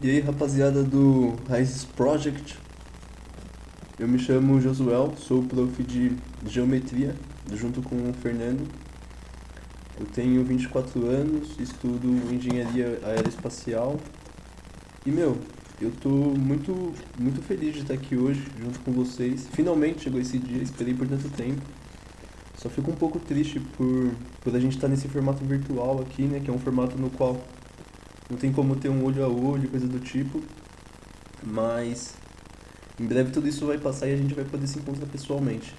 E aí, rapaziada do Raízes Project, eu me chamo Josuel, sou prof de Geometria, junto com o Fernando. Eu tenho 24 anos, estudo Engenharia Aeroespacial e, eu tô muito feliz de estar aqui hoje, junto com vocês. Finalmente chegou esse dia, esperei por tanto tempo. Só fico um pouco triste por a gente estar nesse formato virtual aqui, né, que é um formato no qual não tem como ter um olho a olho, coisa do tipo, mas em breve tudo isso vai passar e a gente vai poder se encontrar pessoalmente.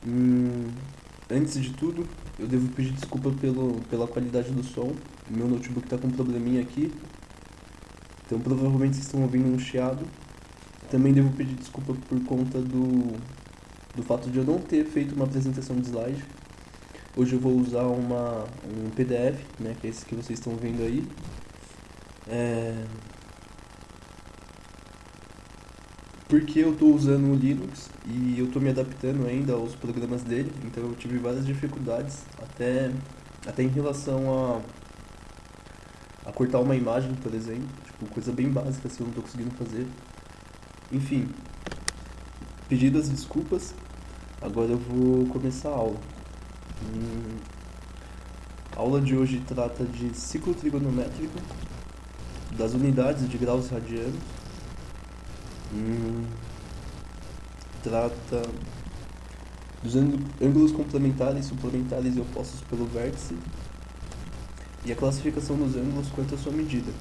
Hum, Antes de tudo, eu devo pedir desculpa pela qualidade do som. Meu notebook tá com um probleminha aqui, então provavelmente vocês estão ouvindo um chiado. Também devo pedir desculpa por conta do fato de eu não ter feito uma apresentação de slide. Hoje eu vou usar um PDF, né, que é esse que vocês estão vendo aí. É, Porque eu estou usando o Linux e eu estou me adaptando ainda aos programas dele, então eu tive várias dificuldades até em relação a cortar uma imagem, por exemplo, tipo, coisa bem básica assim, eu não estou conseguindo fazer. Enfim, pedidas desculpas, agora eu vou começar a aula. Hum, a aula de hoje trata de ciclo trigonométrico, das unidades de graus radianos, hum, trata dos ângulos complementares, suplementares e opostos pelo vértice e a classificação dos ângulos quanto à sua medida.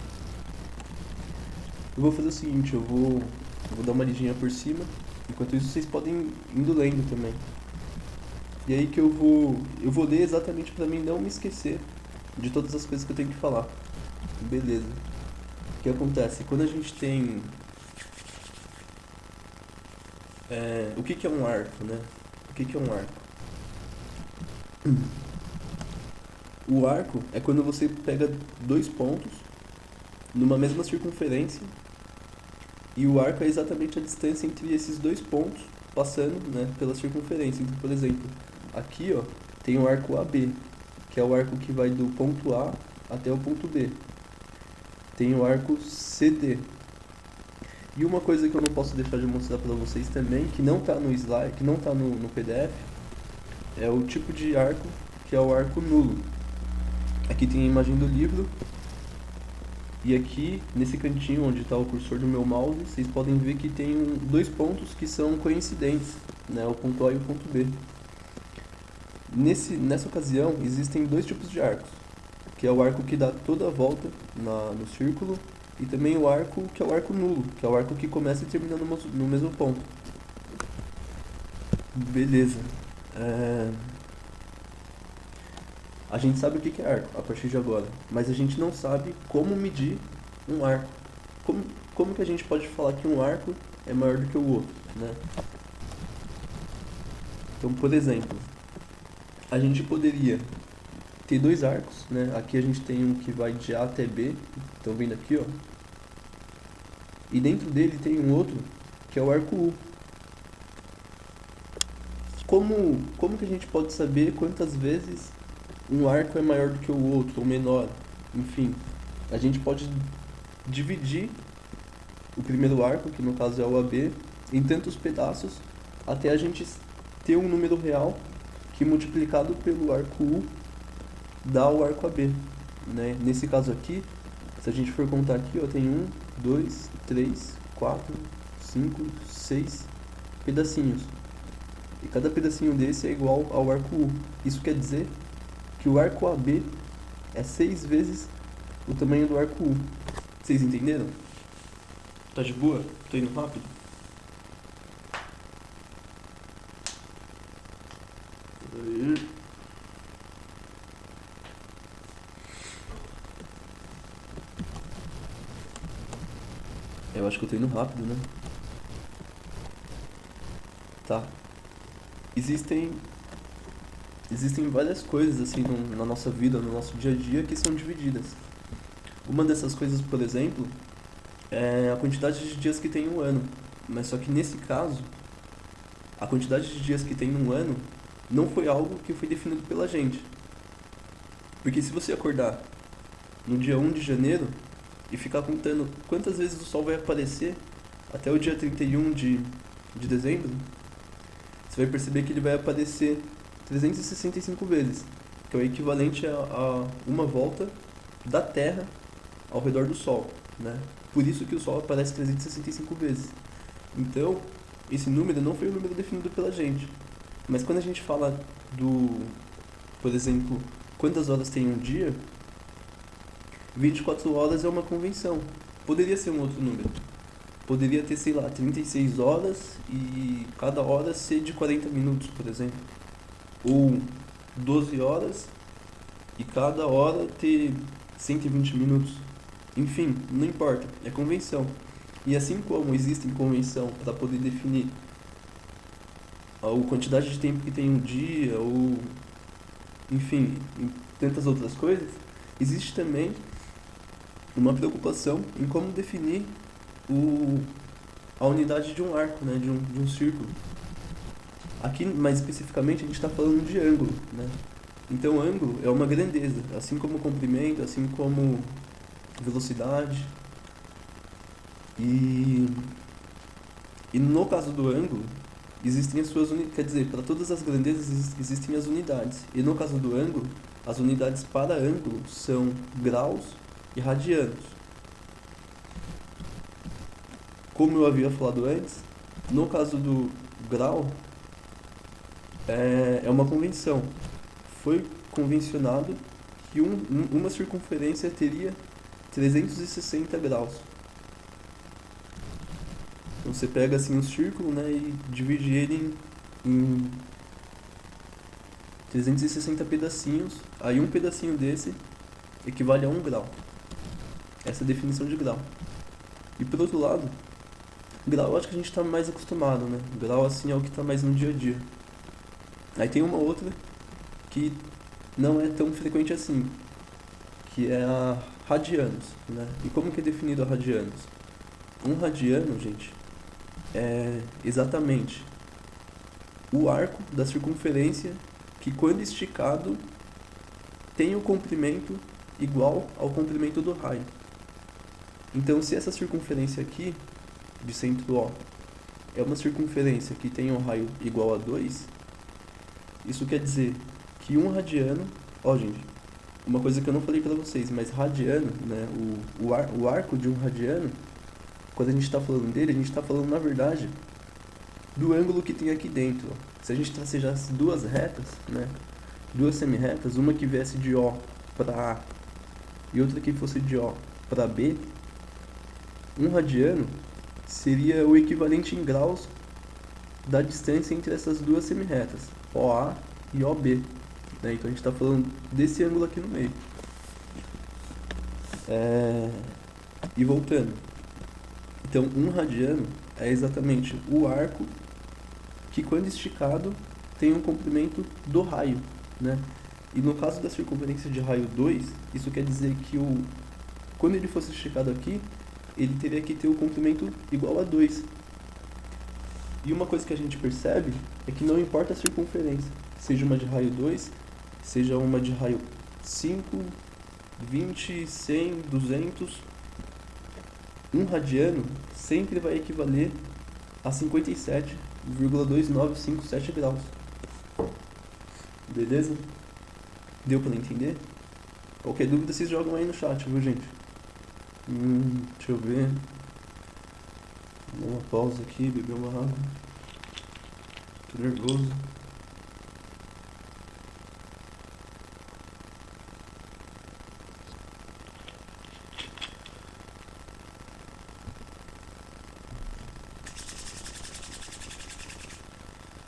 Eu vou fazer o seguinte, eu vou dar uma lidinha por cima, enquanto isso vocês podem ir indo lendo também. E aí que eu vou ler exatamente para mim não me esquecer de todas as coisas que eu tenho que falar. Beleza. O que acontece? Quando a gente tem... o que é um arco, né? O que é um arco? O arco é quando você pega dois pontos numa mesma circunferência e o arco é exatamente a distância entre esses dois pontos passando, né, pela circunferência. Então, por exemplo, aqui ó, tem o arco AB, que é o arco que vai do ponto A até o ponto B. Tem o arco CD. E uma coisa que eu não posso deixar de mostrar para vocês também, que não está no slide, que não está no PDF, é o tipo de arco que é o arco nulo. Aqui tem a imagem do livro. E aqui, nesse cantinho onde está o cursor do meu mouse, vocês podem ver que tem dois pontos que são coincidentes, né? O ponto A e o ponto B. Nessa ocasião, existem dois tipos de arcos, que é o arco que dá toda a volta no círculo, e também o arco que é o arco nulo, que é o arco que começa e termina no mesmo ponto. Beleza. A gente sabe o que é arco a partir de agora, mas a gente não sabe como medir um arco. Como que a gente pode falar que um arco é maior do que o outro, né? Então, por exemplo, a gente poderia ter dois arcos, né? Aqui a gente tem um que vai de A até B, estão vendo aqui, ó. E dentro dele tem um outro que é o arco U. Como que a gente pode saber quantas vezes um arco é maior do que o outro, ou menor? Enfim, a gente pode dividir o primeiro arco, que no caso é o AB, em tantos pedaços, até a gente ter um número real que multiplicado pelo arco U dá o arco AB, né? Nesse caso aqui, se a gente for contar aqui, ó, tem 2, 3, 4, 5, 6 pedacinhos. E cada pedacinho desse é igual ao arco U. Isso quer dizer que o arco AB é 6 vezes o tamanho do arco U. Vocês entenderam? Tá de boa? Tô indo rápido? Eu acho que eu tô indo rápido, né? Tá. Existem existem várias coisas assim na nossa vida, no nosso dia a dia que são divididas. Uma dessas coisas, por exemplo, é a quantidade de dias que tem um ano. Mas só que nesse caso, a quantidade de dias que tem um ano não foi algo que foi definido pela gente. Porque se você acordar no dia 1 de janeiro, e ficar contando quantas vezes o Sol vai aparecer até o dia 31 de dezembro, você vai perceber que ele vai aparecer 365 vezes, que é o equivalente a uma volta da Terra ao redor do Sol, né? Por isso que o Sol aparece 365 vezes. Então, esse número não foi um número definido pela gente. Mas quando a gente fala por exemplo, quantas horas tem um dia, 24 horas é uma convenção. Poderia ser um outro número. Poderia ter, sei lá, 36 horas e cada hora ser de 40 minutos, por exemplo. Ou 12 horas e cada hora ter 120 minutos. Enfim, não importa, é convenção. E assim como existe convenção para poder definir a quantidade de tempo que tem um dia, ou enfim, tantas outras coisas, existe também uma preocupação em como definir a unidade de um arco, né, de um círculo. Aqui, mais especificamente, a gente está falando de ângulo, né? Então, ângulo é uma grandeza, assim como comprimento, assim como velocidade. E no caso do ângulo, existem as suas unidades, quer dizer, para todas as grandezas existem as unidades. E no caso do ângulo, as unidades para ângulo são graus e radianos. Como eu havia falado antes, no caso do grau, é uma convenção. Foi convencionado que uma circunferência teria 360 graus. Então você pega assim um círculo, né, e divide ele em 360 pedacinhos. Aí um pedacinho desse equivale a 1 grau. Essa é a definição de grau. E por outro lado, grau eu acho que a gente está mais acostumado, né? Grau assim é o que está mais no dia a dia. Aí tem uma outra que não é tão frequente assim, que é a radianos, né? E como que é definido a radianos? Um radiano, gente, é exatamente o arco da circunferência que, quando esticado, tem o comprimento igual ao comprimento do raio. Então, se essa circunferência aqui, de centro O, é uma circunferência que tem um raio igual a 2, isso quer dizer que um radiano... Ó, gente, uma coisa que eu não falei pra vocês, mas radiano, né, o arco de um radiano, quando a gente está falando dele, a gente está falando, na verdade, do ângulo que tem aqui dentro. Ó. Se a gente tracejasse duas retas, né, duas semi-retas, uma que viesse de O para A e outra que fosse de O para B, um radiano seria o equivalente em graus da distância entre essas duas semi-retas, OA e OB. Né? Então a gente está falando desse ângulo aqui no meio. E voltando. Então, um radiano é exatamente o arco que, quando esticado, tem um comprimento do raio, né? E no caso da circunferência de raio 2, isso quer dizer que quando ele fosse esticado aqui, ele teria que ter o comprimento igual a 2. E uma coisa que a gente percebe é que não importa a circunferência, seja uma de raio 2, seja uma de raio 5, 20, 100, 200... Um radiano sempre vai equivaler a 57,2957 graus. Beleza? Deu pra entender? Qualquer dúvida vocês jogam aí no chat, viu, gente? Deixa eu ver. Dá uma pausa aqui, beber uma água. Tô nervoso.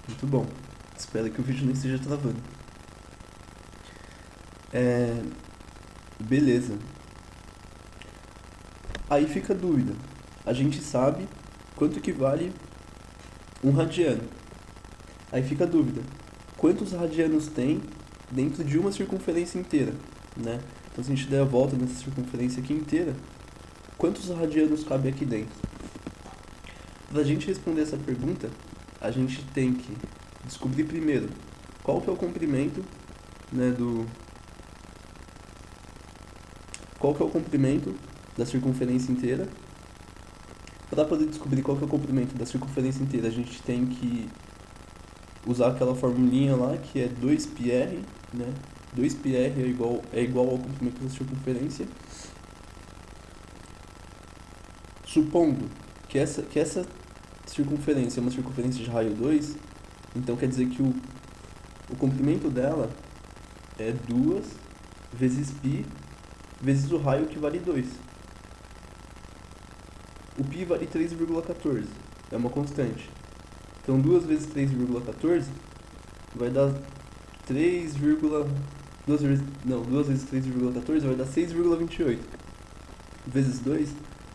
Muito bom. Espero que o vídeo não esteja travando. Beleza. Aí fica a dúvida. A gente sabe quanto que vale um radiano. Aí fica a dúvida. Quantos radianos tem dentro de uma circunferência inteira, né? Então, se a gente der a volta nessa circunferência aqui inteira, quantos radianos cabe aqui dentro? Para a gente responder essa pergunta, a gente tem que descobrir primeiro qual que é o comprimento, né, qual que é o comprimento da circunferência inteira. Para poder descobrir qual que é o comprimento da circunferência inteira, a gente tem que usar aquela formulinha lá que é 2πr, né? 2πr é igual ao comprimento da circunferência. Supondo que essa circunferência é uma circunferência de raio 2, então quer dizer que o comprimento dela é 2 vezes π vezes o raio, que vale 2. O π vale 3,14, é uma constante. Então 2 vezes 3,14 vai dar 2 vezes 3,14 vai dar 6,28. Vezes 2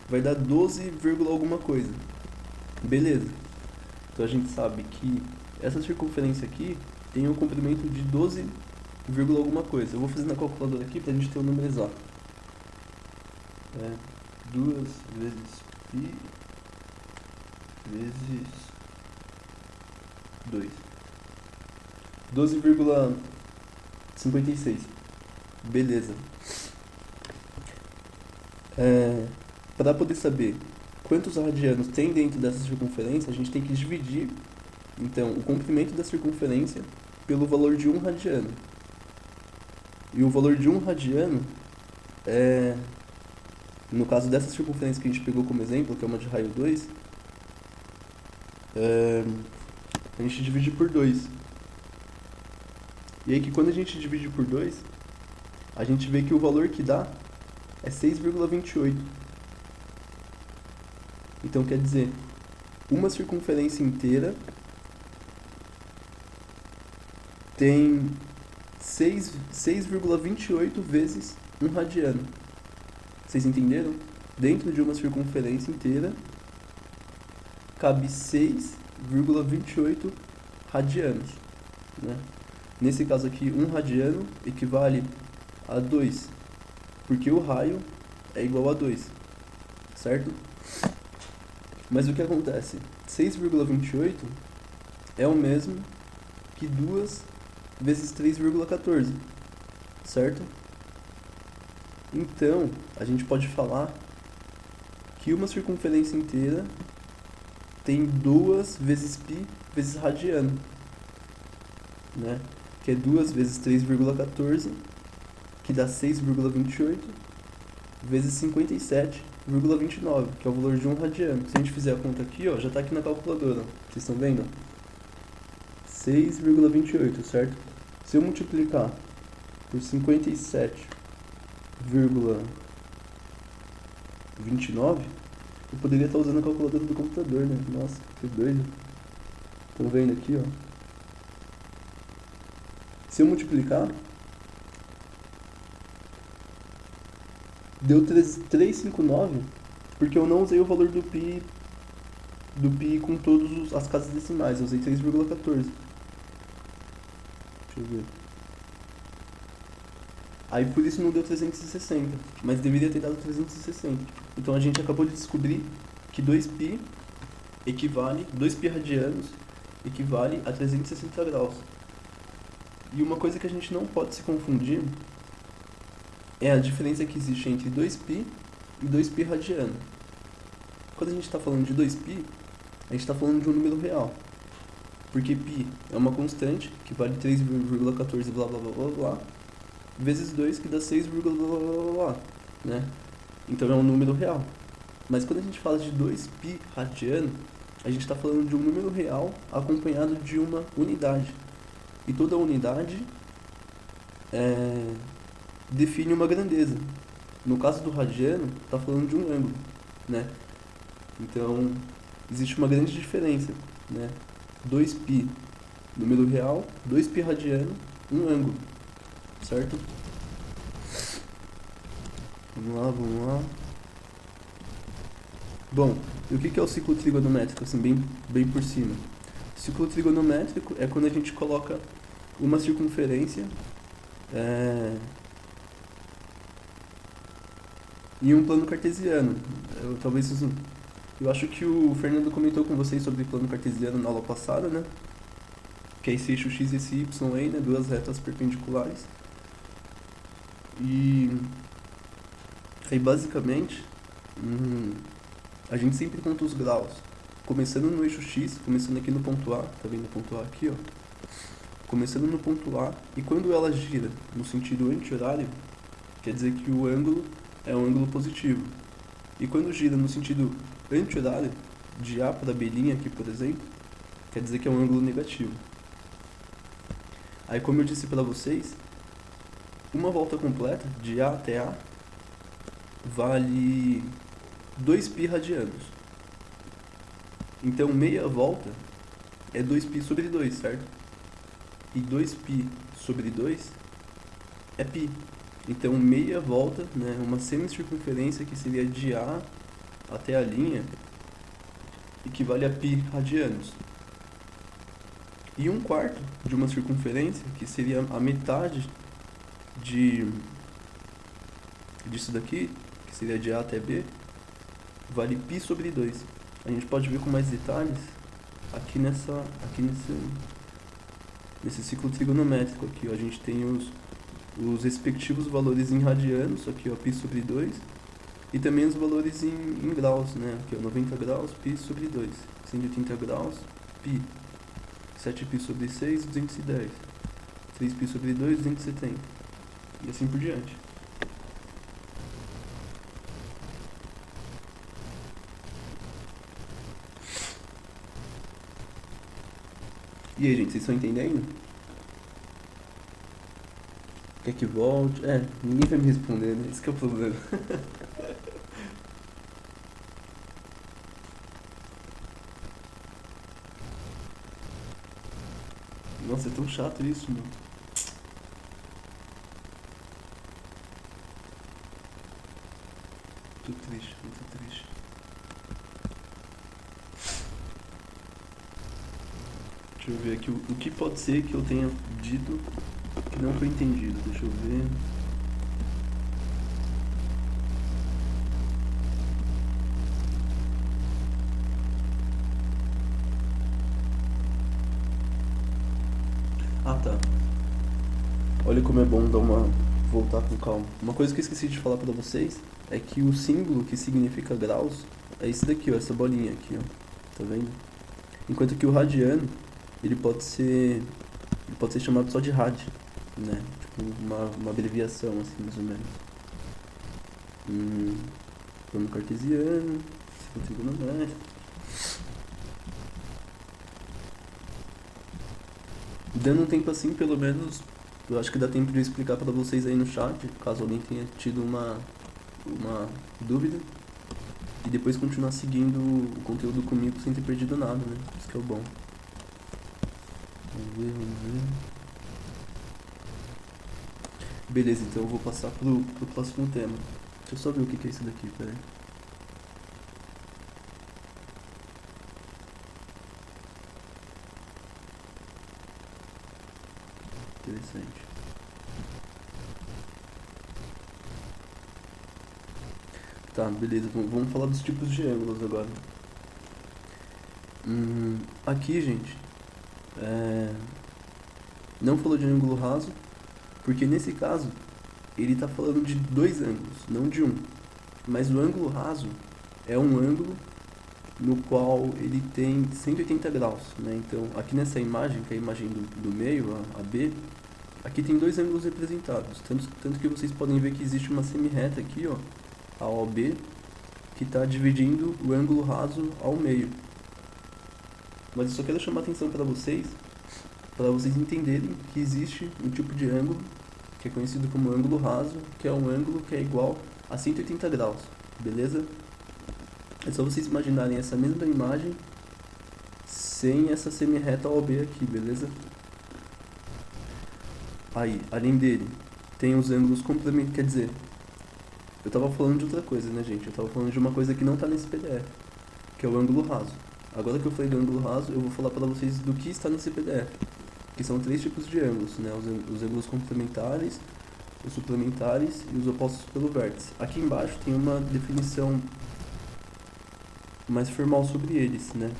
vai dar 12, alguma coisa. Beleza. Então a gente sabe que essa circunferência aqui tem um comprimento de 12, alguma coisa. Eu vou fazer na calculadora aqui pra gente ter o número exato. 2 vezes π vezes 2. 12,56. Beleza. Para poder saber quantos radianos tem dentro dessa circunferência, a gente tem que dividir, então, o comprimento da circunferência pelo valor de 1 radiano. E o valor de 1 radiano no caso dessa circunferência que a gente pegou como exemplo, que é uma de raio 2, a gente divide por 2. E aí que quando a gente divide por 2, a gente vê que o valor que dá é 6,28. Então quer dizer, uma circunferência inteira tem 6,28 vezes 1 radiano. Vocês entenderam? Dentro de uma circunferência inteira cabe 6,28 radianos, né? Nesse caso aqui, 1 radiano equivale a 2, porque o raio é igual a 2, certo? Mas o que acontece? 6,28 é o mesmo que 2 vezes 3,14, certo? Então, a gente pode falar que uma circunferência inteira tem 2 vezes π vezes radiano, né? Que é 2 vezes 3,14, que dá 6,28, vezes 57,29, que é o valor de 1 radiano. Se a gente fizer a conta aqui, ó, já está aqui na calculadora, vocês estão vendo? 6,28, certo? Se eu multiplicar por 57,29, eu poderia estar usando a calculadora do computador, né? Nossa, que doido. Estão vendo aqui, ó? Se eu multiplicar, deu 359, porque eu não usei o valor do π com todas as casas decimais, eu usei 3,14. Deixa eu ver. Aí por isso não deu 360, mas deveria ter dado 360. Então a gente acabou de descobrir que 2π radianos equivale a 360 graus. E uma coisa que a gente não pode se confundir é a diferença que existe entre 2π e 2π radiano. Quando a gente está falando de 2π, a gente está falando de um número real. Porque π é uma constante, que vale 3,14 blá blá blá blá blá, vezes 2, que dá 6, blá blá blá blá, né? Então é um número real. Mas quando a gente fala de 2π radiano, a gente está falando de um número real acompanhado de uma unidade. E toda unidade define uma grandeza. No caso do radiano, está falando de um ângulo, né? Então, existe uma grande diferença, né? 2π, número real, 2π radiano, um ângulo, certo? Vamos lá. Bom, e o que é o ciclo trigonométrico, assim, bem por cima? O ciclo trigonométrico é quando a gente coloca uma circunferência em um plano cartesiano. Eu acho que o Fernando comentou com vocês sobre plano cartesiano na aula passada, né? Que é esse eixo x e esse y aí, né? Duas retas perpendiculares. E Aí basicamente, a gente sempre conta os graus, começando no eixo X, começando aqui no ponto A, tá vendo o ponto A aqui, ó? Começando no ponto A, e quando ela gira no sentido anti-horário, quer dizer que o ângulo é um ângulo positivo. E quando gira no sentido anti-horário, de A para B' aqui, por exemplo, quer dizer que é um ângulo negativo. Aí, como eu disse para vocês, uma volta completa, de A até A, vale 2π radianos. Então, meia volta é 2π sobre 2, certo? E 2π sobre 2 é π. Então, meia volta, né, uma semicircunferência que seria de A até a linha, equivale a π radianos. E um quarto de uma circunferência, que seria a metade disso daqui, que seria de A até B, vale π sobre 2. A gente pode ver com mais detalhes aqui nesse ciclo trigonométrico aqui, ó. A gente tem os respectivos valores em radianos, aqui ó, π sobre 2, e também os valores em graus, né? Aqui ó, 90 graus, π sobre 2, 180 graus, π, 7π sobre 6, 210, 3π sobre 2, 270, e assim por diante. E aí, gente, vocês estão entendendo? Quer que volte? Ninguém vai me responder, né? Esse que é o problema. Nossa, é tão chato isso, mano. Muito triste, muito triste. Deixa eu ver aqui o que pode ser que eu tenha dito que não foi entendido. Deixa eu ver. Ah, tá. Olha como é bom voltar com calma. Uma coisa que eu esqueci de falar pra vocês é que o símbolo que significa graus é esse daqui, ó, essa bolinha aqui, ó. Tá vendo? Enquanto que o radiano, ele pode ser chamado só de rad, né? Tipo uma abreviação, assim, mais ou menos. Plano cartesiano, ciclo trigonométrico. Dando um tempo assim, pelo menos, eu acho que dá tempo de eu explicar pra vocês aí no chat, caso alguém tenha tido uma dúvida. E depois continuar seguindo o conteúdo comigo sem ter perdido nada, né? Isso que é o bom. Vamos ver. Beleza, então eu vou passar pro próximo tema. Deixa eu só ver o que é isso daqui, peraí. Interessante. Tá, beleza. Vamos falar dos tipos de ângulos agora. Aqui, gente, não falou de ângulo raso, porque nesse caso ele está falando de dois ângulos, não de um. Mas o ângulo raso é um ângulo no qual ele tem 180 graus, né? Então, aqui nessa imagem, que é a imagem do meio, a B, aqui tem dois ângulos representados. Tanto que vocês podem ver que existe uma semi-reta aqui, ó, a OB, que está dividindo o ângulo raso ao meio. Mas eu só quero chamar a atenção para vocês entenderem que existe um tipo de ângulo que é conhecido como ângulo raso, que é um ângulo que é igual a 180 graus, beleza? É só vocês imaginarem essa mesma imagem sem essa semi-reta OB aqui, beleza? Aí, além dele, tem os ângulos complementares, quer dizer, eu tava falando de outra coisa, né, gente? Eu tava falando de uma coisa que não tá nesse PDF, que é o ângulo raso. Agora que eu falei do ângulo raso, eu vou falar para vocês do que está nesse PDF, que são três tipos de ângulos, né? Os ângulos complementares, os suplementares e os opostos pelo vértice. Aqui embaixo tem uma definição mais formal sobre eles, né?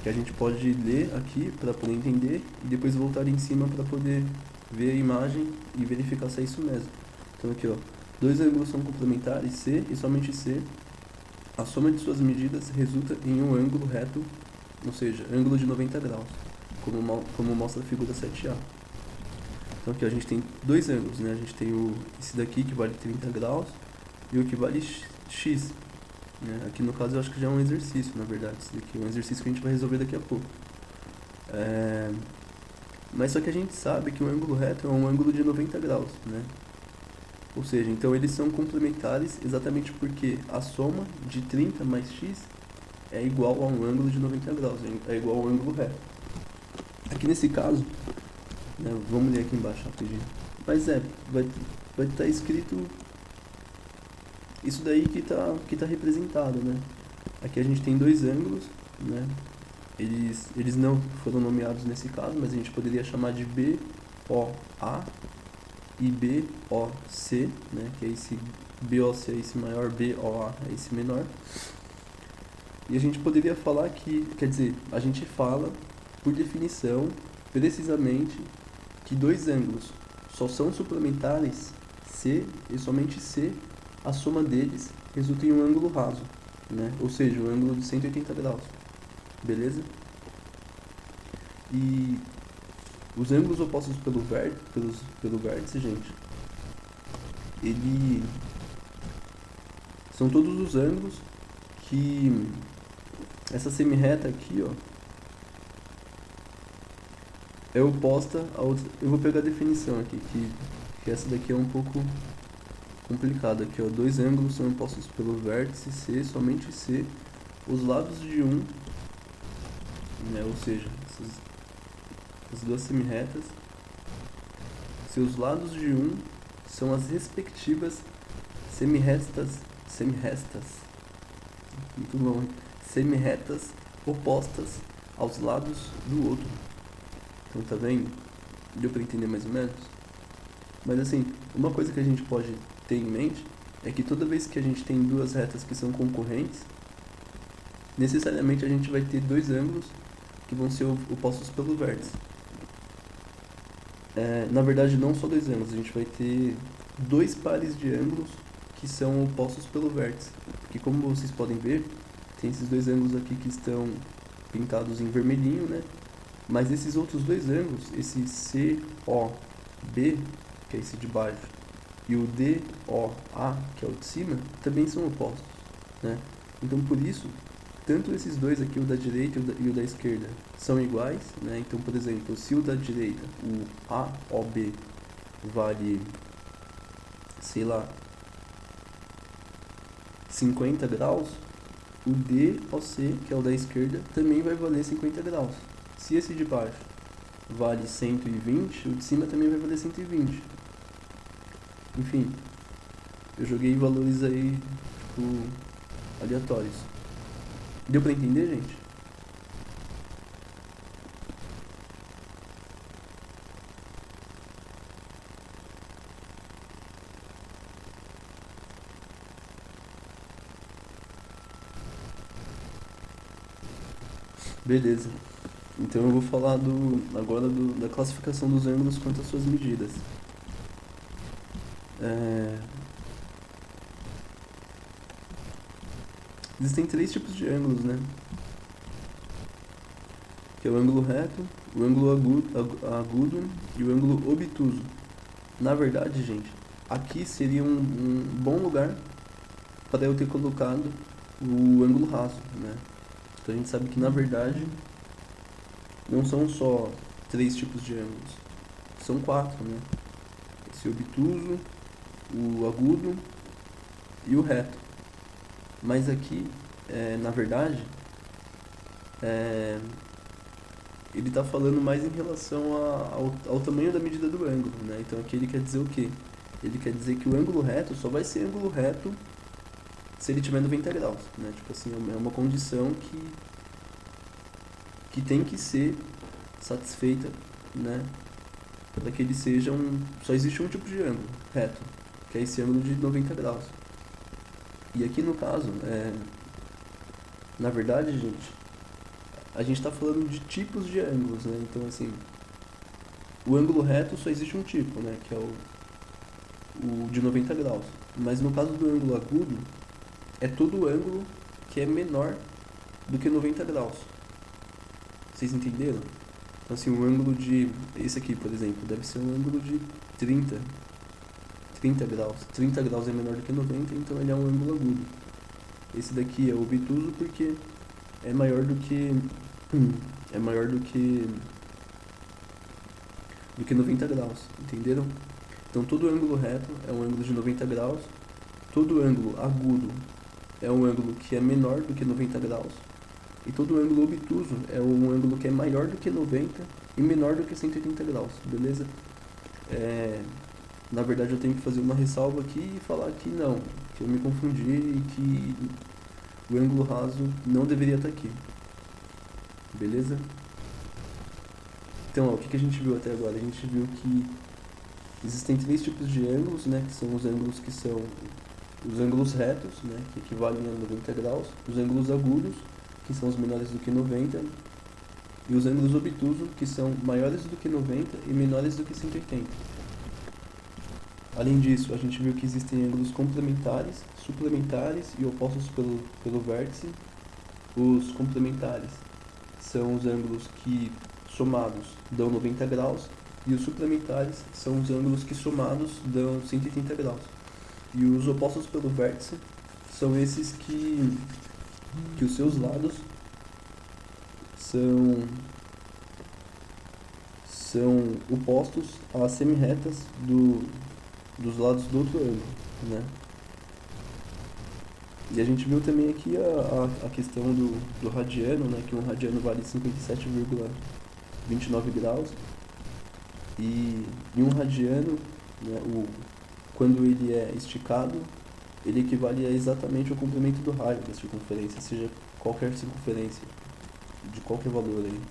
Que a gente pode ler aqui para poder entender e depois voltar em cima para poder ver a imagem e verificar se é isso mesmo. Então aqui, ó, ângulo raso é o ângulo que é igual a 180 graus, beleza? Aí Dois ângulos são complementares, C e somente C. A soma de suas medidas resulta em um ângulo reto, ou seja, ângulo de 90 graus, como mostra a figura 7A. Então aqui a gente tem dois ângulos, né? A gente tem esse daqui que vale 30 graus e o que vale x. Né? Aqui no caso eu acho que já é um exercício, na verdade. Esse daqui é um exercício que a gente vai resolver daqui a pouco. Mas só que a gente sabe que o ângulo reto é um ângulo de 90 graus, né? Ou seja, então eles são complementares exatamente porque a soma de 30 mais x é igual a um ângulo de 90 graus, é igual ao ângulo reto. Aqui nesse caso, né, vamos ler aqui embaixo rapidinho. Mas vai estar escrito isso daí que tá representado, né? Aqui a gente tem dois ângulos, né? Eles não foram nomeados nesse caso, mas a gente poderia chamar de BOA e BOC, né? Que é esse BOC é esse maior, BOA é esse menor. E a gente poderia falar que, quer dizer, a gente fala, por definição, precisamente, que dois ângulos só são suplementares C e somente C, a soma deles resulta em um ângulo raso, né? Ou seja, um ângulo de 180 graus. Beleza? E os ângulos opostos pelo vértice, gente, ele são todos os ângulos que essa semirreta aqui, ó, é oposta a outra. Eu vou pegar a definição aqui, que essa daqui é um pouco complicada aqui, ó. Dois ângulos são opostos pelo vértice C, somente C, os lados de um, né, ou seja, as duas semirretas, seus lados de um são as respectivas semirretas, muito bom, hein? Semirretas opostas aos lados do outro. Então tá vendo? Deu pra entender mais ou menos? Mas assim, uma coisa que a gente pode ter em mente é que toda vez que a gente tem duas retas que são concorrentes, necessariamente a gente vai ter dois ângulos que vão ser opostos pelo vértice. Na verdade, não só dois ângulos, a gente vai ter dois pares de ângulos que são opostos pelo vértice. Porque como vocês podem ver, tem esses dois ângulos aqui que estão pintados em vermelhinho, né? Mas esses outros dois ângulos, esse COB, que é esse de baixo, e o DOA, que é o de cima, também são opostos, né? Então, por isso, tanto esses dois aqui, o da direita e o da esquerda, são iguais, né? Então, por exemplo, se o da direita, o AOB, vale, sei lá, 50 graus, o DOC, que é o da esquerda, também vai valer 50 graus. Se esse de baixo vale 120, o de cima também vai valer 120. Enfim, eu joguei valores aí, tipo, aleatórios. Deu pra entender, gente? Beleza. Então eu vou falar agora da classificação dos ângulos quanto às suas medidas. Existem três tipos de ângulos, né? Que é o ângulo reto, o ângulo agudo e o ângulo obtuso. Na verdade, gente, aqui seria um bom lugar para eu ter colocado o ângulo raso, né? Então a gente sabe que na verdade não são só três tipos de ângulos, são quatro, né? Esse obtuso, o agudo e o reto. Mas aqui, na verdade, ele está falando mais em relação ao tamanho da medida do ângulo, né? Então aqui ele quer dizer o quê? Ele quer dizer que o ângulo reto só vai ser ângulo reto se ele tiver 90 graus, né? Tipo assim, é uma condição que tem que ser satisfeita, né? Para que ele seja só existe um tipo de ângulo reto, que é esse ângulo de 90 graus. E aqui no caso, na verdade, a gente está falando de tipos de ângulos, né? Então, assim, o ângulo reto só existe um tipo, né? Que é o de 90 graus. Mas no caso do ângulo agudo, é todo ângulo que é menor do que 90 graus. Vocês entenderam? Então, assim, o ângulo de... Esse aqui, por exemplo, deve ser um ângulo de 30 graus. 30 graus é menor do que 90, então ele é um ângulo agudo. Esse daqui é obtuso porque é maior do que... É maior do que 90 graus, entenderam? Então todo ângulo reto é um ângulo de 90 graus, todo ângulo agudo é um ângulo que é menor do que 90 graus, e todo ângulo obtuso é um ângulo que é maior do que 90 e menor do que 180 graus, beleza? Na verdade eu tenho que fazer uma ressalva aqui e falar que não, que eu me confundi e que o ângulo raso não deveria estar aqui, beleza? Então, ó, o que a gente viu até agora? A gente viu que existem três tipos de ângulos, né, que são os ângulos que são os ângulos retos, né, que equivalem a 90 graus, os ângulos agudos, que são os menores do que 90, e os ângulos obtusos, que são maiores do que 90 e menores do que 180. Além disso, a gente viu que existem ângulos complementares, suplementares e opostos pelo vértice. Os complementares são os ângulos que somados dão 90 graus, e os suplementares são os ângulos que somados dão 180 graus. E os opostos pelo vértice são esses que os seus lados são opostos às semirretas dos lados do outro ângulo, né? E a gente viu também aqui a questão do radiano, né? Que um radiano vale 57,29 graus. E um radiano, né, quando ele é esticado, ele equivale a exatamente ao comprimento do raio da circunferência, seja qualquer circunferência, de qualquer valor aí.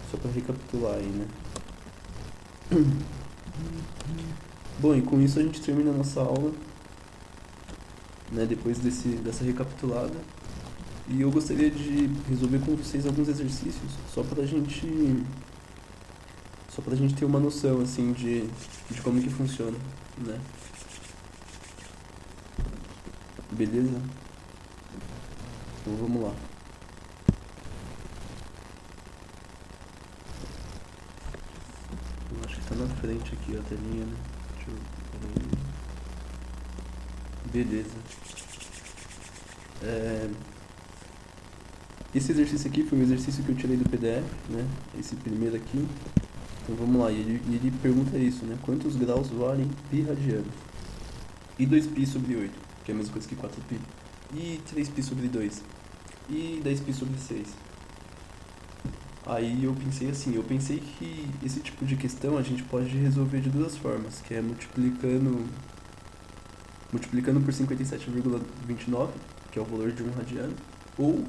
Só para recapitular aí, né? Bom, e com isso a gente termina a nossa aula, né, depois dessa recapitulada. E eu gostaria de resolver com vocês alguns exercícios, só pra gente ter uma noção, assim, de como que funciona, né? Beleza? Então vamos lá. Eu acho que tá na frente aqui a telinha, né? Deixa eu... Beleza. Esse exercício aqui foi o exercício que eu tirei do PDF, né? Esse primeiro aqui. Então vamos lá, ele pergunta isso, né? Quantos graus valem π radiano? E 2π sobre 8, que é a mesma coisa que 4π. E 3π sobre 2. E 10π sobre 6. Aí eu pensei que esse tipo de questão a gente pode resolver de duas formas, que é multiplicando por 57,29, que é o valor de 1 radiano, ou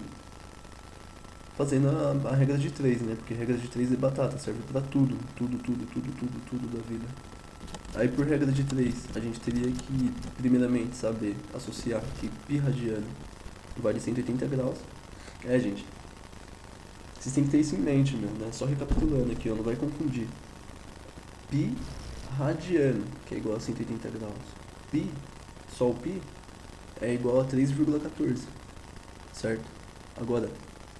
fazendo a regra de 3, né? Porque a regra de 3 é batata, serve pra tudo da vida. Aí por regra de 3, a gente teria que, primeiramente, saber associar que π radiano vale 180 graus. Gente, vocês têm que ter isso em mente, meu, né? Só recapitulando aqui, ó, não vai confundir. π radiano, que é igual a 180 graus. π, só o π, é igual a 3,14, certo? Agora,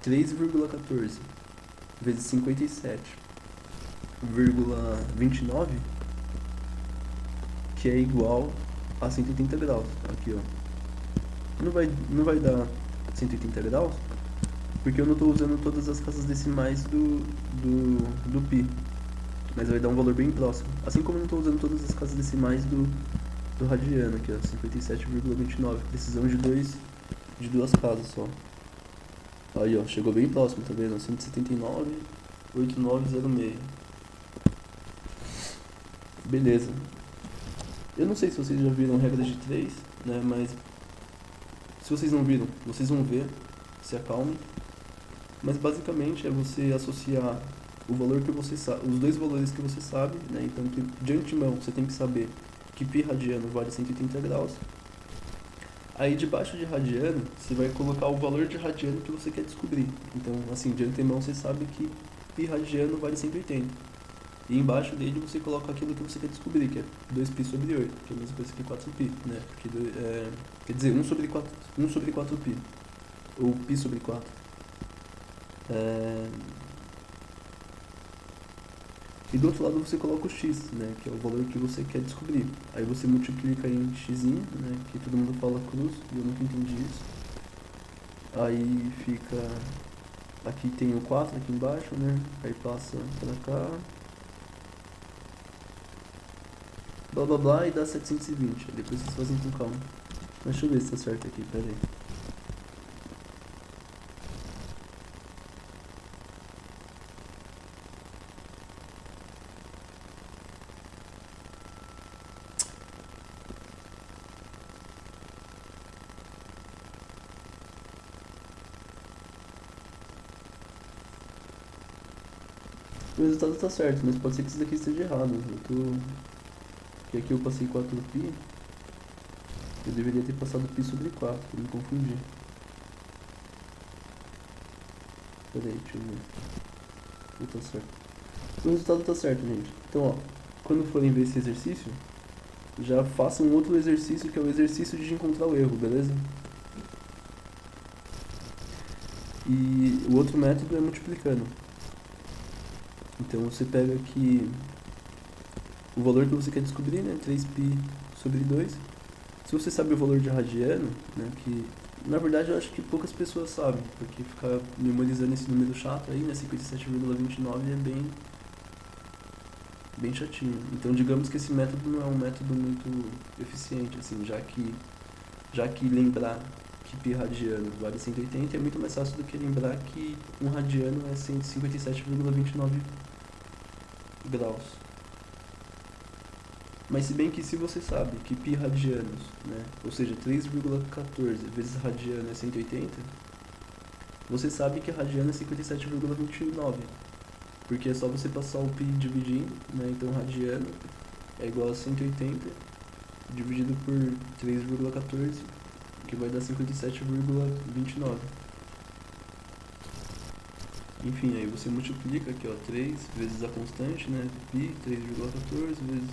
3,14 vezes 57,29, que é igual a 180 graus. Aqui, ó. Não vai dar 180 graus, porque eu não estou usando todas as casas decimais do π. Mas vai dar um valor bem próximo. Assim como eu não estou usando todas as casas decimais do radiano, aqui, ó, 57,29. Precisamos de duas casas só. Aí, ó, chegou bem próximo, tá vendo? 179,8906. Beleza. Eu não sei se vocês já viram regra de 3, né? Mas se vocês não viram, vocês vão ver. Se acalmem. Mas basicamente é você associar o valor que você sabe, os dois valores que você sabe, né? Então, de antemão, você tem que saber que π radiano vale 180 graus. Aí debaixo de radiano, você vai colocar o valor de radiano que você quer descobrir. Então, assim, de antemão você sabe que π radiano vale 180. E embaixo dele você coloca aquilo que você quer descobrir, que é 2π sobre 8, que é a mesma coisa que 4π, né? Porque, quer dizer, 1 sobre 4π, ou π sobre 4. E do outro lado você coloca o x, né? Que é o valor que você quer descobrir. Aí você multiplica em x, né? Que todo mundo fala cruz, e eu nunca entendi isso. Aí fica... Aqui tem o 4 aqui embaixo, né? Aí passa pra cá. Blá blá blá e dá 720. Aí depois vocês fazem com calma. Mas deixa eu ver se tá certo aqui, pera aí. O resultado tá certo, mas pode ser que isso daqui esteja errado. Porque aqui eu passei 4π. Eu deveria ter passado π sobre 4, pra me confundir. Pera aí, deixa eu ver. Não tá certo. O resultado tá certo, gente. Então, ó, quando forem ver esse exercício, já façam um outro exercício, que é o exercício de encontrar o erro, beleza? E o outro método é multiplicando. Então você pega aqui o valor que você quer descobrir, né? 3π sobre 2. Se você sabe o valor de radiano, né? Que na verdade eu acho que poucas pessoas sabem, porque ficar memorizando esse número chato aí, né? 57,29 é bem chatinho. Então digamos que esse método não é um método muito eficiente, assim, já que lembrar que π radiano vale 180 é muito mais fácil do que lembrar que um radiano é 157,29 graus. Mas se bem que se você sabe que π radianos, né, ou seja, 3,14 vezes radiano é 180, você sabe que radiano é 57,29, porque é só você passar o π dividindo, né, então radiano é igual a 180 dividido por 3,14, que vai dar 57,29. Enfim, aí você multiplica aqui, ó, 3 vezes a constante, né, π, 3,14 vezes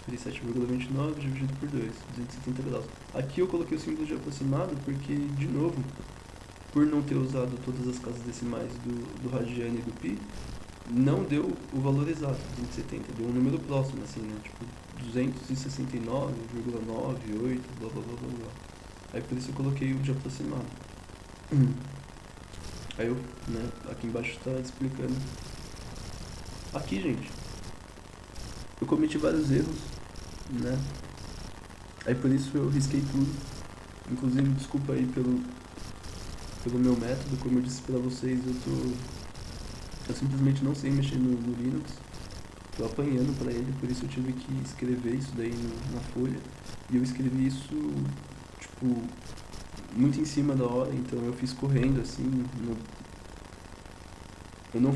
57,29 dividido por 2, 270 graus. Aqui eu coloquei o símbolo de aproximado porque, de novo, por não ter usado todas as casas decimais do radiano e do pi, não deu o valor exato, 270, deu um número próximo, assim, né, tipo 269,98, blá blá blá blá blá. Aí por isso eu coloquei o de aproximado. Aí eu, né, aqui embaixo está explicando. Aqui, gente, eu cometi vários erros, né? Aí por isso eu risquei tudo. Inclusive, desculpa aí pelo meu método, como eu disse pra vocês, eu simplesmente não sei mexer no Linux. Tô apanhando pra ele, por isso eu tive que escrever isso daí na folha. E eu escrevi isso, tipo, muito em cima da hora, então eu fiz correndo, assim, eu não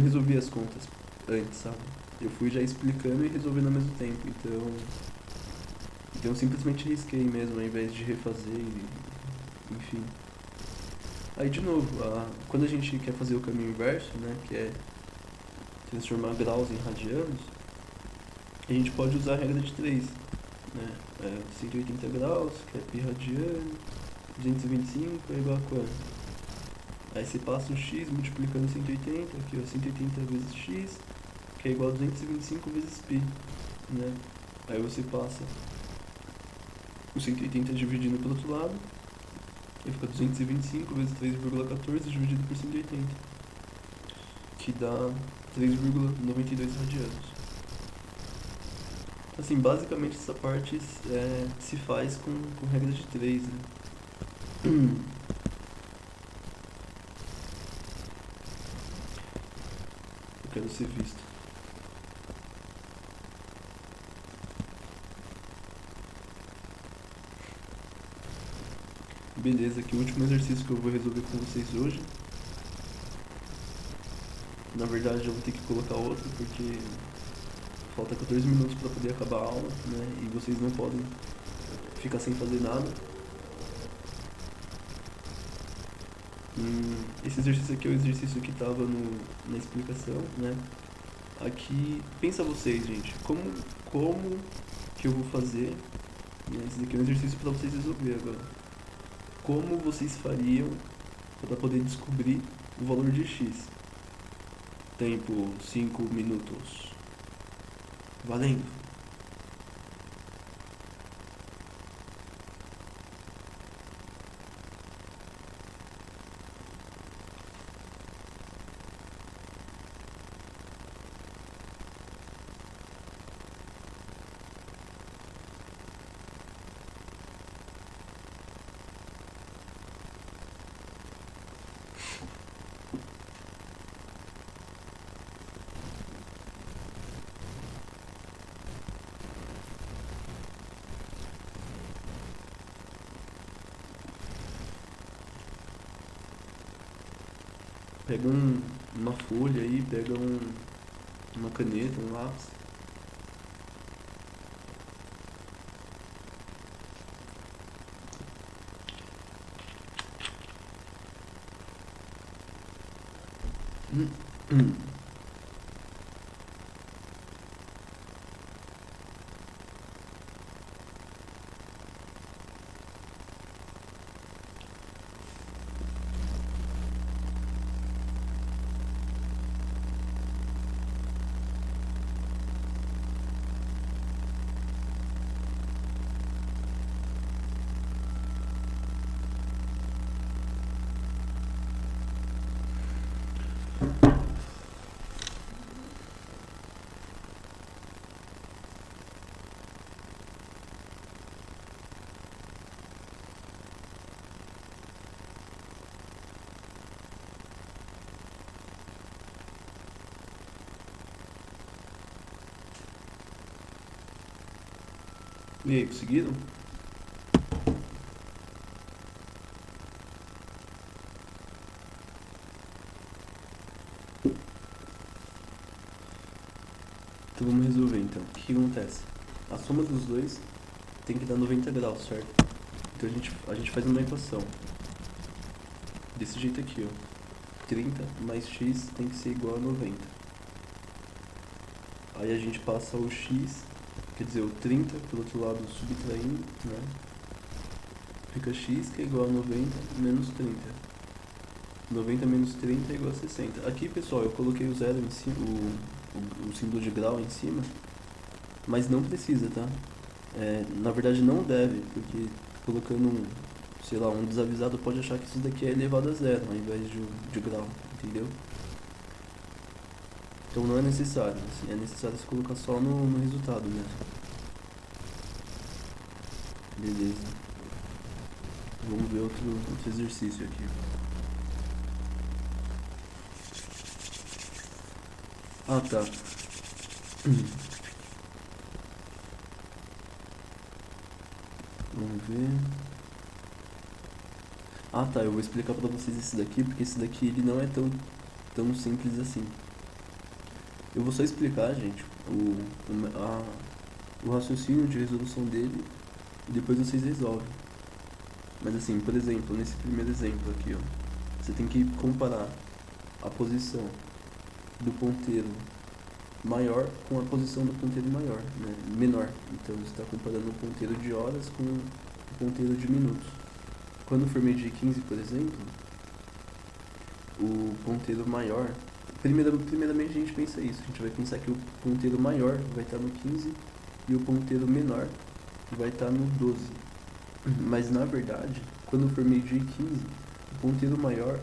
resolvi as contas antes, sabe? Eu fui já explicando e resolvendo ao mesmo tempo, então eu simplesmente risquei mesmo, ao invés de refazer, enfim. Aí de novo, quando a gente quer fazer o caminho inverso, né, que é transformar graus em radianos, a gente pode usar a regra de 3, né, 180 graus, que é π radiano, 225 é igual a quanto? Aí você passa o x multiplicando 180, aqui ó, 180 vezes x, que é igual a 225 vezes π, né? Aí você passa o 180 dividindo pelo outro lado, e fica 225 vezes 3,14 dividido por 180, que dá 3,92 radianos. Assim, basicamente essa parte se faz com regra de 3, né? Eu quero ser visto. Beleza, aqui o último exercício que eu vou resolver com vocês hoje. Na verdade eu vou ter que colocar outro porque falta 14 minutos para poder acabar a aula, né? E vocês não podem ficar sem fazer nada. Esse exercício aqui é o exercício que estava na explicação, né? Aqui, pensa vocês, gente, como que eu vou fazer, né? Esse daqui é um exercício para vocês resolver agora. Como vocês fariam para poder descobrir o valor de x? Tempo 5 minutos. Valendo. Pega uma folha aí, pega uma caneta, um lápis. E aí, conseguiram? Então vamos resolver então. O que acontece? A soma dos dois tem que dar 90 graus, certo? Então a gente faz uma equação. Desse jeito aqui, ó. 30 mais x tem que ser igual a 90. Aí a gente passa o x, quer dizer, o 30 pro outro lado subtraindo, né? Fica x que é igual a 90 menos 30. 90 menos 30 é igual a 60. Aqui, pessoal, eu coloquei o zero em cima, o símbolo de grau em cima, mas não precisa, tá? Na verdade não deve, porque colocando sei lá, um desavisado pode achar que isso daqui é elevado a zero ao invés de grau, entendeu? Então não é necessário, assim, é necessário se colocar só no resultado mesmo. Beleza. Vamos ver outro exercício aqui. Ah, tá. Vamos ver. Ah, tá, eu vou explicar pra vocês esse daqui, porque esse daqui ele não é tão simples assim. Eu vou só explicar, gente, o raciocínio de resolução dele e depois vocês resolvem. Mas assim, por exemplo, nesse primeiro exemplo aqui, ó, você tem que comparar a posição do ponteiro maior com a posição do ponteiro maior, né, menor. Então você está comparando o ponteiro de horas com o ponteiro de minutos. Quando for medir 15, por exemplo, o ponteiro maior, primeiramente a gente pensa isso, a gente vai pensar que o ponteiro maior vai estar no 15 e o ponteiro menor vai estar no 12. Mas na verdade, quando for medir 15, o ponteiro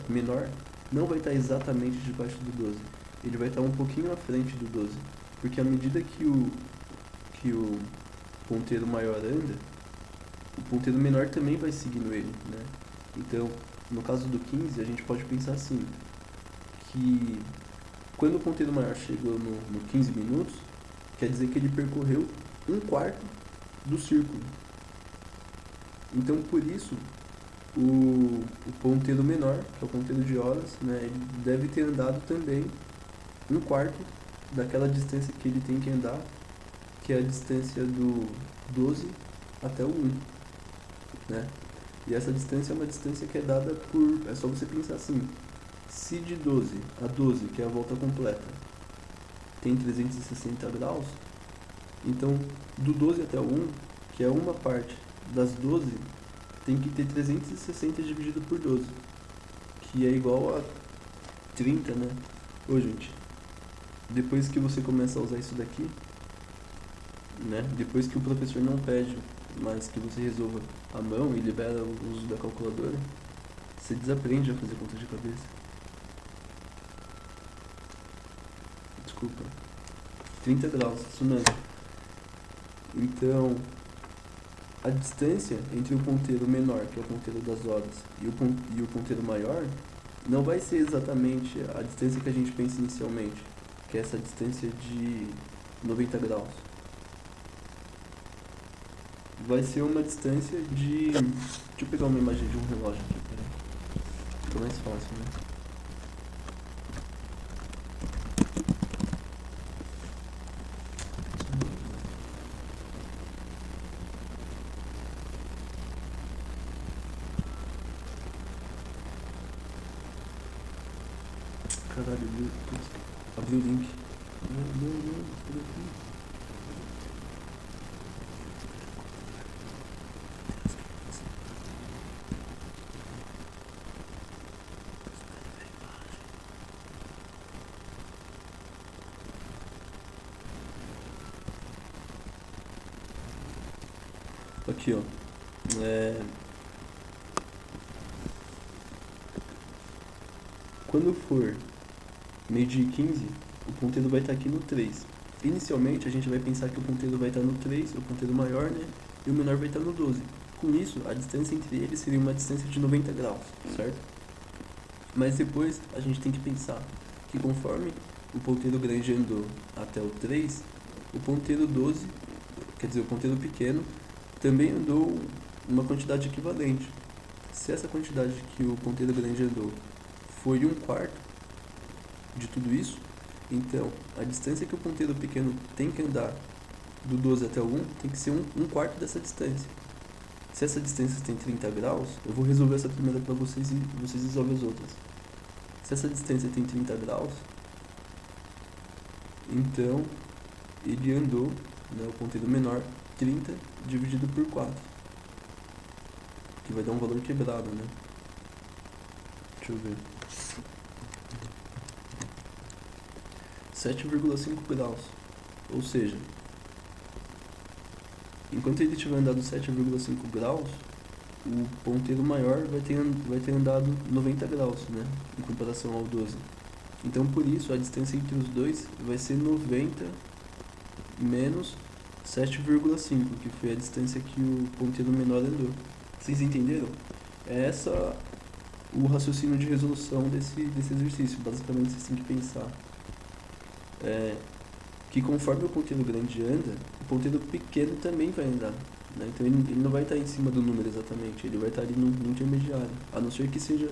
menor não vai estar exatamente debaixo do 12. Ele vai estar um pouquinho à frente do 12. Porque à medida que o ponteiro maior anda, o ponteiro menor também vai seguindo ele, né? Então, no caso do 15, a gente pode pensar assim, que quando o ponteiro maior chegou no 15 minutos, quer dizer que ele percorreu um quarto do círculo. Então, por isso, o ponteiro menor, que é o ponteiro de horas, né, ele deve ter andado também um quarto daquela distância que ele tem que andar, que é a distância do 12 até o 1, né? E essa distância é uma distância que é dada por... É só você pensar assim, se de 12 a 12, que é a volta completa, tem 360 graus, então do 12 até o 1, que é uma parte das 12, tem que ter 360 dividido por 12, que é igual a 30, né? Ô, gente, depois que você começa a usar isso daqui, né? Depois que o professor não pede mais que você resolva à mão e libera o uso da calculadora, você desaprende a fazer conta de cabeça. Desculpa. 30 graus, isso mesmo. Então, a distância entre o ponteiro menor, que é o ponteiro das horas, e o ponteiro maior, não vai ser exatamente a distância que a gente pensa inicialmente, que é essa distância de 90 graus. Vai ser uma distância de... Deixa eu pegar uma imagem de um relógio aqui, peraí. Fica mais fácil, né? Caralho, abriu o link. Não, por aqui. Aqui, ó. Quando for meio-dia e 15, o ponteiro vai estar aqui no 3. Inicialmente, a gente vai pensar que o ponteiro vai estar no 3, o ponteiro maior, né? E o menor vai estar no 12. Com isso, a distância entre eles seria uma distância de 90 graus, certo? Mas depois, a gente tem que pensar que conforme o ponteiro grande andou até o 3, o ponteiro 12, quer dizer, o ponteiro pequeno, também andou uma quantidade equivalente. Se essa quantidade que o ponteiro grande andou foi 1/4 de tudo isso, então a distância que o ponteiro pequeno tem que andar do 12 até o 1 tem que ser 1/4 dessa distância. Se essa distância tem 30 graus, eu vou resolver essa primeira para vocês e vocês resolvem as outras. Se essa distância tem 30 graus, então ele andou, né, o ponteiro menor, 30 dividido por 4, que vai dar um valor quebrado, né? Deixa eu ver. 7,5 graus. Ou seja, enquanto ele tiver andado 7,5 graus, o ponteiro maior vai ter andado 90 graus, né? Em comparação ao 12. Então, por isso, a distância entre os dois vai ser 90 menos 7,5, que foi a distância que o ponteiro menor andou. Vocês entenderam? É essa o raciocínio de resolução desse exercício. Basicamente, vocês têm que pensar que conforme o ponteiro grande anda, o ponteiro pequeno também vai andar. Né? Então ele não vai estar em cima do número exatamente, ele vai estar ali no intermediário. A não ser que seja,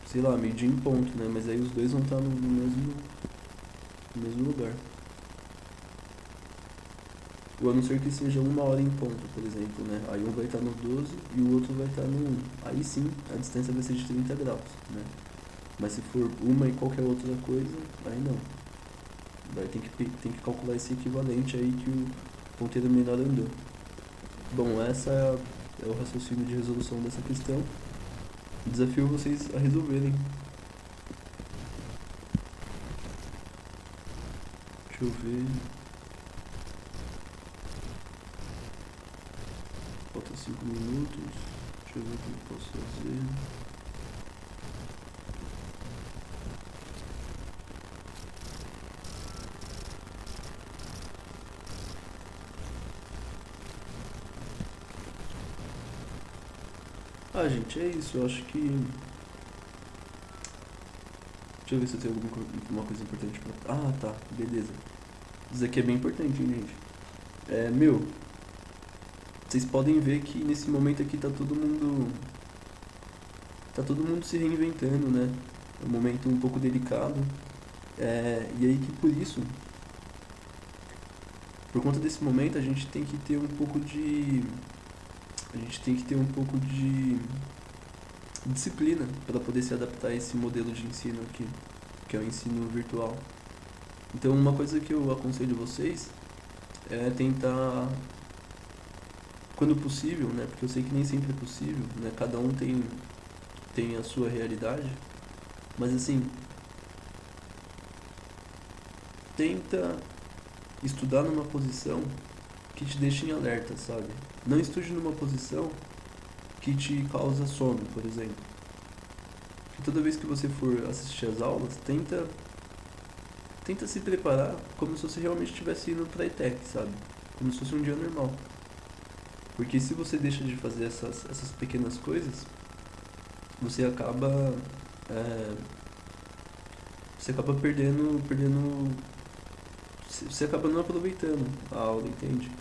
sei lá, meio-dia em ponto, né? Mas aí os dois vão estar no mesmo lugar. Ou a não ser que seja 1h em ponto, por exemplo, né? Aí um vai estar no 12 e o outro vai estar no 1. Aí sim, a distância vai ser de 30 graus, né? Mas se for uma e qualquer outra coisa, aí não. Daí tem que calcular esse equivalente aí que o ponteiro menor andou. Bom, essa é o raciocínio de resolução dessa questão. Desafio vocês a resolverem. Deixa eu ver. Falta 5 minutos. Deixa eu ver o que eu posso fazer. Ah, gente, é isso. Eu acho que... Deixa eu ver se eu tenho alguma coisa importante pra... Ah, tá. Beleza. Isso aqui é bem importante, hein, gente. Vocês podem ver que nesse momento aqui tá todo mundo se reinventando, né? É um momento um pouco delicado. E aí que por isso, por conta desse momento, a gente tem que ter um pouco de disciplina para poder se adaptar a esse modelo de ensino aqui, que é o ensino virtual. Então, uma coisa que eu aconselho vocês é tentar, quando possível, né? Porque eu sei que nem sempre é possível, né? Cada um tem a sua realidade, mas assim, tenta estudar numa posição que te deixe em alerta, sabe? Não estude numa posição que te causa sono, por exemplo. E toda vez que você for assistir às aulas, tenta se preparar como se você realmente estivesse indo pra ETEC, sabe? Como se fosse um dia normal. Porque se você deixa de fazer essas pequenas coisas, você acaba é, você acaba perdendo, você acaba não aproveitando a aula, entende?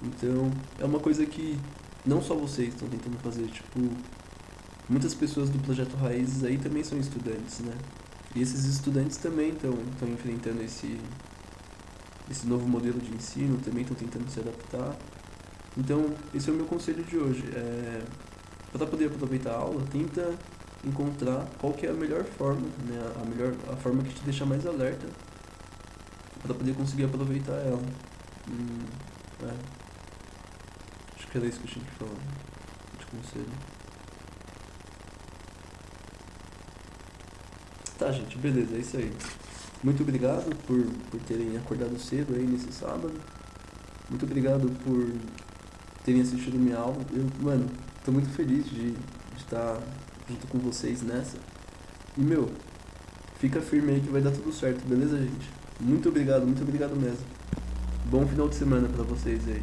Então, é uma coisa que não só vocês estão tentando fazer, tipo, muitas pessoas do Projeto Raízes aí também são estudantes, né? E esses estudantes também estão enfrentando esse novo modelo de ensino, também estão tentando se adaptar. Então, esse é o meu conselho de hoje. Para poder aproveitar a aula, tenta encontrar qual que é a melhor forma, né? A forma que te deixa mais alerta para poder conseguir aproveitar ela. Hum, é, acho que era isso que eu tinha que falar de conselho. Tá, gente, beleza, é isso aí. Muito obrigado por terem acordado cedo aí nesse sábado. Muito obrigado por terem assistido minha aula. Mano, tô muito feliz de estar junto com vocês nessa. E, meu, fica firme aí que vai dar tudo certo, beleza, gente? Muito obrigado mesmo. Bom final de semana pra vocês aí.